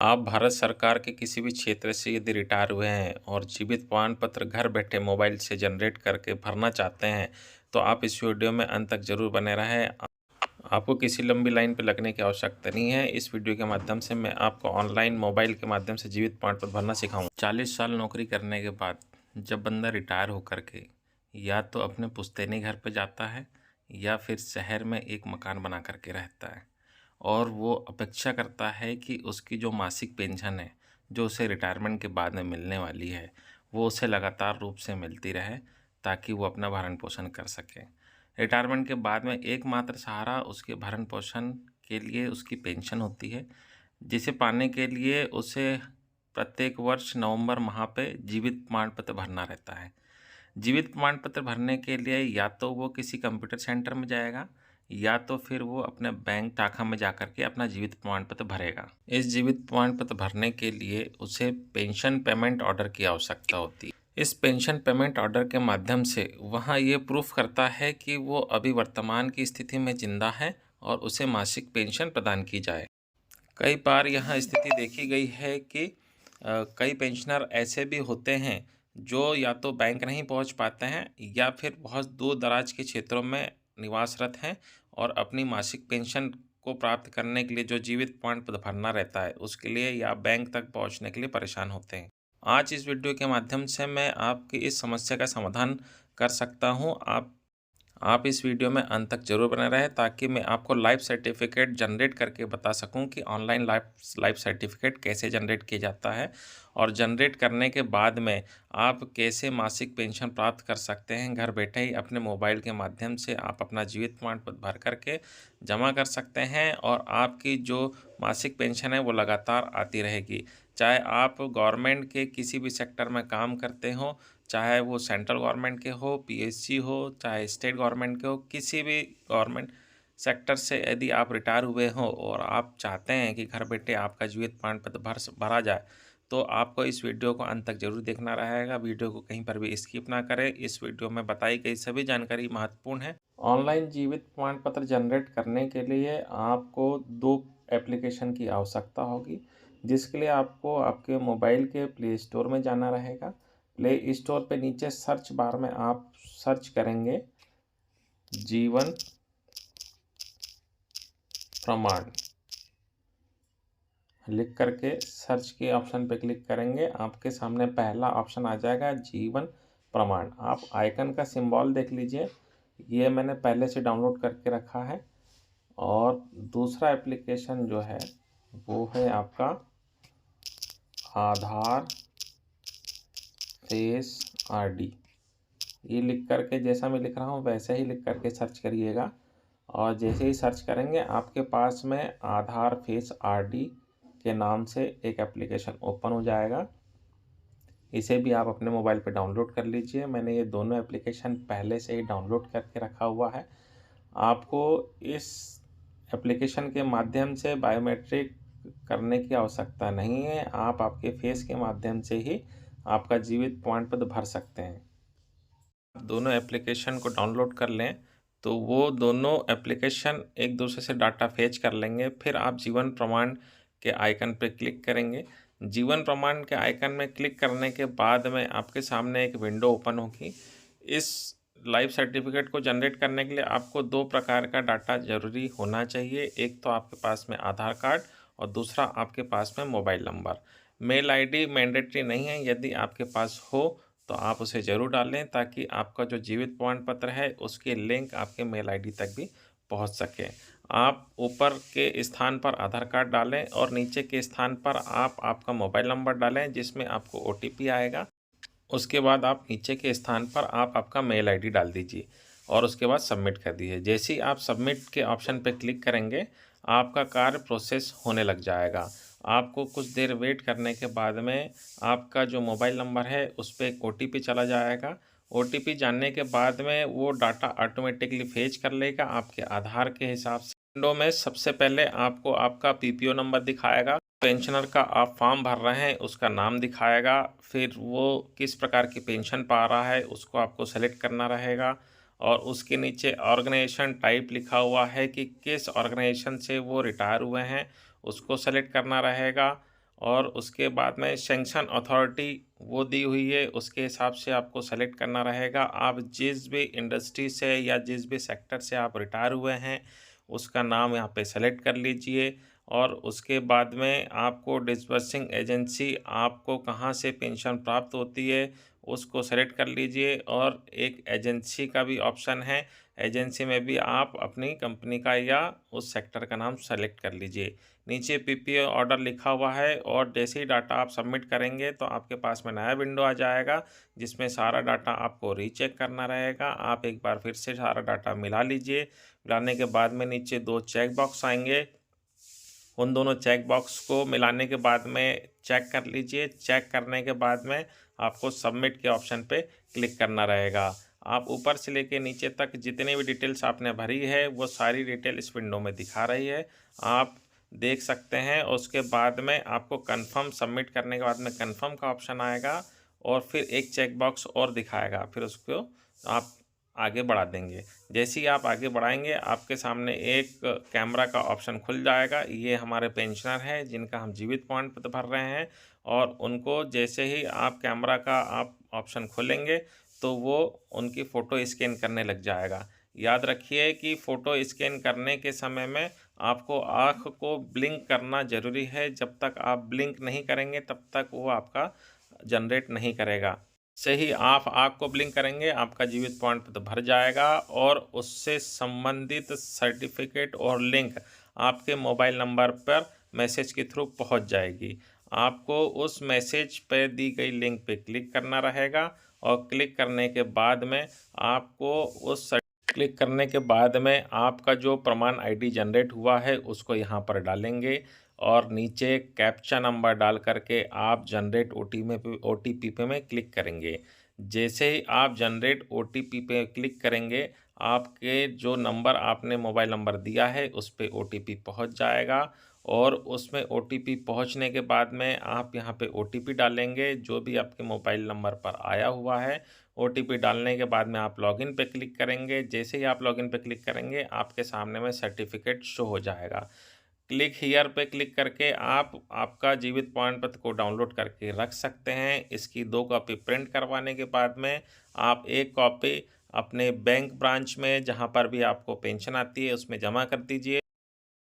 आप भारत सरकार के किसी भी क्षेत्र से यदि रिटायर हुए हैं और जीवित प्रमाण पत्र घर बैठे मोबाइल से जनरेट करके भरना चाहते हैं, तो आप इस वीडियो में अंत तक ज़रूर बने रहें। आपको किसी लंबी लाइन पर लगने की आवश्यकता नहीं है। इस वीडियो के माध्यम से मैं आपको ऑनलाइन मोबाइल के माध्यम से जीवित प्रमाण पत्र भरना सिखाऊंगा। 40 साल नौकरी करने के बाद जब बंदा रिटायर होकर के या तो अपने पुश्तैनी घर पर जाता है या फिर शहर में एक मकान बना करके रहता है और वो अपेक्षा करता है कि उसकी जो मासिक पेंशन है, जो उसे रिटायरमेंट के बाद में मिलने वाली है, वो उसे लगातार रूप से मिलती रहे ताकि वो अपना भरण-पोषण कर सके। रिटायरमेंट के बाद में एकमात्र सहारा उसके भरण-पोषण के लिए उसकी पेंशन होती है, जिसे पाने के लिए उसे प्रत्येक वर्ष नवंबर माह पे जीवित प्रमाण पत्र भरना रहता है। जीवित प्रमाण पत्र भरने के लिए या तो वो किसी कंप्यूटर सेंटर में जाएगा या तो फिर वो अपने बैंक शाखा में जाकर के अपना जीवित प्रमाण पत्र भरेगा। इस जीवित प्रमाण पत्र भरने के लिए उसे पेंशन पेमेंट ऑर्डर की आवश्यकता होती है। इस पेंशन पेमेंट ऑर्डर के माध्यम से वहाँ ये प्रूफ करता है कि वो अभी वर्तमान की स्थिति में जिंदा है और उसे मासिक पेंशन प्रदान की जाए। कई बार यहाँ स्थिति देखी गई है कि कई पेंशनर ऐसे भी होते हैं जो या तो बैंक नहीं पहुंच पाते हैं या फिर बहुत दूर दराज के क्षेत्रों में निवासरत हैं और अपनी मासिक पेंशन को प्राप्त करने के लिए जो जीवित प्रमाण पत्र भरना रहता है उसके लिए या बैंक तक पहुंचने के लिए परेशान होते हैं। आज इस वीडियो के माध्यम से मैं आपकी इस समस्या का समाधान कर सकता हूं। आप इस वीडियो में अंत तक जरूर बने रहें ताकि मैं आपको लाइफ सर्टिफिकेट जनरेट करके बता सकूं कि ऑनलाइन लाइफ सर्टिफिकेट कैसे जनरेट किया जाता है और जनरेट करने के बाद में आप कैसे मासिक पेंशन प्राप्त कर सकते हैं। घर बैठे ही अपने मोबाइल के माध्यम से आप अपना जीवित प्रमाण पत्र भर करके जमा कर सकते हैं और आपकी जो मासिक पेंशन है वो लगातार आती रहेगी। चाहे आप गवर्नमेंट के किसी भी सेक्टर में काम करते हों, चाहे वो सेंट्रल गवर्नमेंट के हो, पीएससी हो, चाहे स्टेट गवर्नमेंट के हो, किसी भी गवर्नमेंट सेक्टर से यदि आप रिटायर हुए हो और आप चाहते हैं कि घर बैठे आपका जीवित प्रमाण पत्र भरा जाए, तो आपको इस वीडियो को अंत तक जरूर देखना रहेगा। वीडियो को कहीं पर भी स्किप ना करें। इस वीडियो में बताई गई सभी जानकारी महत्वपूर्ण है। ऑनलाइन जीवित प्रमाण पत्र जनरेट करने के लिए आपको 2 एप्लीकेशन की आवश्यकता होगी, जिसके लिए आपको आपके मोबाइल के प्ले स्टोर में जाना रहेगा। प्ले स्टोर पे नीचे सर्च बार में आप सर्च करेंगे जीवन प्रमाण, लिख करके सर्च के ऑप्शन पे क्लिक करेंगे। आपके सामने पहला ऑप्शन आ जाएगा जीवन प्रमाण। आप आइकन का सिंबल देख लीजिए, ये मैंने पहले से डाउनलोड करके रखा है। और दूसरा एप्लीकेशन जो है वो है आपका आधार फेस आरडी। ये लिख करके, जैसा मैं लिख रहा हूँ वैसे ही लिख करके सर्च करिएगा और जैसे ही सर्च करेंगे आपके पास में आधार फेस आरडी के नाम से एक एप्लीकेशन ओपन हो जाएगा। इसे भी आप अपने मोबाइल पे डाउनलोड कर लीजिए। मैंने ये दोनों एप्लीकेशन पहले से ही डाउनलोड करके रखा हुआ है। आपको इस एप्लीकेशन के माध्यम से बायोमेट्रिक करने की आवश्यकता नहीं है। आप आपके फेस के माध्यम से ही आपका जीवित प्रमाण पत्र भर सकते हैं। दोनों एप्लीकेशन को डाउनलोड कर लें तो वो दोनों एप्लीकेशन एक दूसरे से डाटा फेच कर लेंगे। फिर आप जीवन प्रमाण के आइकन पर क्लिक करेंगे। जीवन प्रमाण के आइकन में क्लिक करने के बाद में आपके सामने एक विंडो ओपन होगी। इस लाइफ सर्टिफिकेट को जनरेट करने के लिए आपको 2 प्रकार का डाटा ज़रूरी होना चाहिए। एक तो आपके पास में आधार कार्ड और दूसरा आपके पास में mobile number. Mail ID mandatory नहीं है, यदि आपके पास हो तो आप उसे ज़रूर डालें ताकि आपका जो जीवित प्रमाण पत्र है उसके लिंक आपके मेल आईडी तक भी पहुंच सके। आप ऊपर के स्थान पर आधार कार्ड डालें और नीचे के स्थान पर आप आपका मोबाइल नंबर डालें जिसमें आपको ओटीपी आएगा। उसके बाद आप नीचे के स्थान पर आप आपका मेल आईडी डाल दीजिए और उसके बाद सबमिट कर दीजिए। जैसे ही आप सबमिट के ऑप्शन पर क्लिक करेंगे आपका कार्य प्रोसेस होने लग जाएगा। आपको कुछ देर वेट करने के बाद में आपका जो मोबाइल नंबर है उस पर एक ओटीपी चला जाएगा। ओटीपी जानने के बाद में वो डाटा ऑटोमेटिकली फेच कर लेगा आपके आधार के हिसाब से। विंडो में सबसे पहले आपको आपका पीपीओ नंबर दिखाएगा। पेंशनर का आप फॉर्म भर रहे हैं उसका नाम दिखाएगा। फिर वो किस प्रकार की पेंशन पा रहा है उसको आपको सेलेक्ट करना रहेगा और उसके नीचे ऑर्गेनाइजेशन टाइप लिखा हुआ है कि किस ऑर्गेनाइजेशन से वो रिटायर हुए हैं उसको सेलेक्ट करना रहेगा। और उसके बाद में सैंक्शन अथॉरिटी वो दी हुई है, उसके हिसाब से आपको सेलेक्ट करना रहेगा। आप जिस भी इंडस्ट्री से या जिस भी सेक्टर से आप रिटायर हुए हैं, उसका नाम यहाँ पे सेलेक्ट कर लीजिए। और उसके बाद में आपको डिसबर्सिंग एजेंसी आपको कहाँ से पेंशन प्राप्त होती है, उसको सेलेक्ट कर लीजिए। और एक एजेंसी का भी ऑप्शन है, एजेंसी में भी आप अपनी कंपनी का या उस सेक्टर का नाम सेलेक्ट कर लीजिए। नीचे पीपीओ ऑर्डर लिखा हुआ है, और जैसे ही डाटा आप सबमिट करेंगे तो आपके पास में नया विंडो आ जाएगा, जिसमें सारा डाटा आपको रीचेक करना रहेगा। आप एक बार फिर से सारा डाटा मिला लीजिए। मिलाने के बाद में नीचे 2 चेक बॉक्स आएंगे, उन दोनों चेक बॉक्स को मिलाने के बाद में चेक कर लीजिए। चेक करने के बाद में आपको सबमिट के ऑप्शन पे क्लिक करना रहेगा। आप ऊपर से लेके नीचे तक जितनी भी डिटेल्स आपने भरी है वो सारी डिटेल इस विंडो में दिखा रही है, आप देख सकते हैं। उसके बाद में आपको कन्फर्म सबमिट करने के बाद में कन्फर्म का ऑप्शन आएगा, और फिर एक चेक बॉक्स और दिखाएगा, फिर उसको आप आगे बढ़ा देंगे। जैसे ही आप आगे बढ़ाएंगे आपके सामने एक कैमरा का ऑप्शन खुल जाएगा। ये हमारे पेंशनर हैं जिनका हम जीवित प्रमाण पत्र भर रहे हैं, और उनको जैसे ही आप कैमरा का आप ऑप्शन खोलेंगे तो वो उनकी फ़ोटो स्कैन करने लग जाएगा। याद रखिए कि फ़ोटो स्कैन करने के समय में आपको आँख को ब्लिंक करना ज़रूरी है। जब तक आप ब्लिंक नहीं करेंगे तब तक वो आपका जनरेट नहीं करेगा। से ही आप आँख को ब्लिंक करेंगे, आपका जीवित प्रमाण पत्र भर जाएगा, और उससे संबंधित सर्टिफिकेट और लिंक आपके मोबाइल नंबर पर मैसेज के थ्रू पहुंच जाएगी। आपको उस मैसेज पर दी गई लिंक पे क्लिक करना रहेगा, और क्लिक करने के बाद में आपको क्लिक करने के बाद में आपका जो प्रमाण आईडी जनरेट हुआ है उसको यहाँ पर डालेंगे, और नीचे कैप्चा नंबर डाल करके आप जनरेट ओटीपी पे में क्लिक करेंगे। जैसे ही आप जनरेट ओटीपी पे क्लिक करेंगे, आपके जो नंबर आपने मोबाइल नंबर दिया है उस पे ओटीपी पहुंच जाएगा, और उसमें ओटीपी पहुंचने के बाद में आप यहाँ पे ओटीपी डालेंगे जो भी आपके मोबाइल नंबर पर आया हुआ है। ओटीपी डालने के बाद में आप लॉगिन पे क्लिक करेंगे। जैसे ही आप लॉगिन पे क्लिक करेंगे आपके सामने में सर्टिफिकेट शो हो जाएगा। क्लिक हियर पे क्लिक करके आप आपका जीवित प्रमाण पत्र को डाउनलोड करके रख सकते हैं। इसकी 2 कॉपी प्रिंट करवाने के बाद में आप 1 कॉपी अपने बैंक ब्रांच में जहां पर भी आपको पेंशन आती है उसमें जमा कर दीजिए।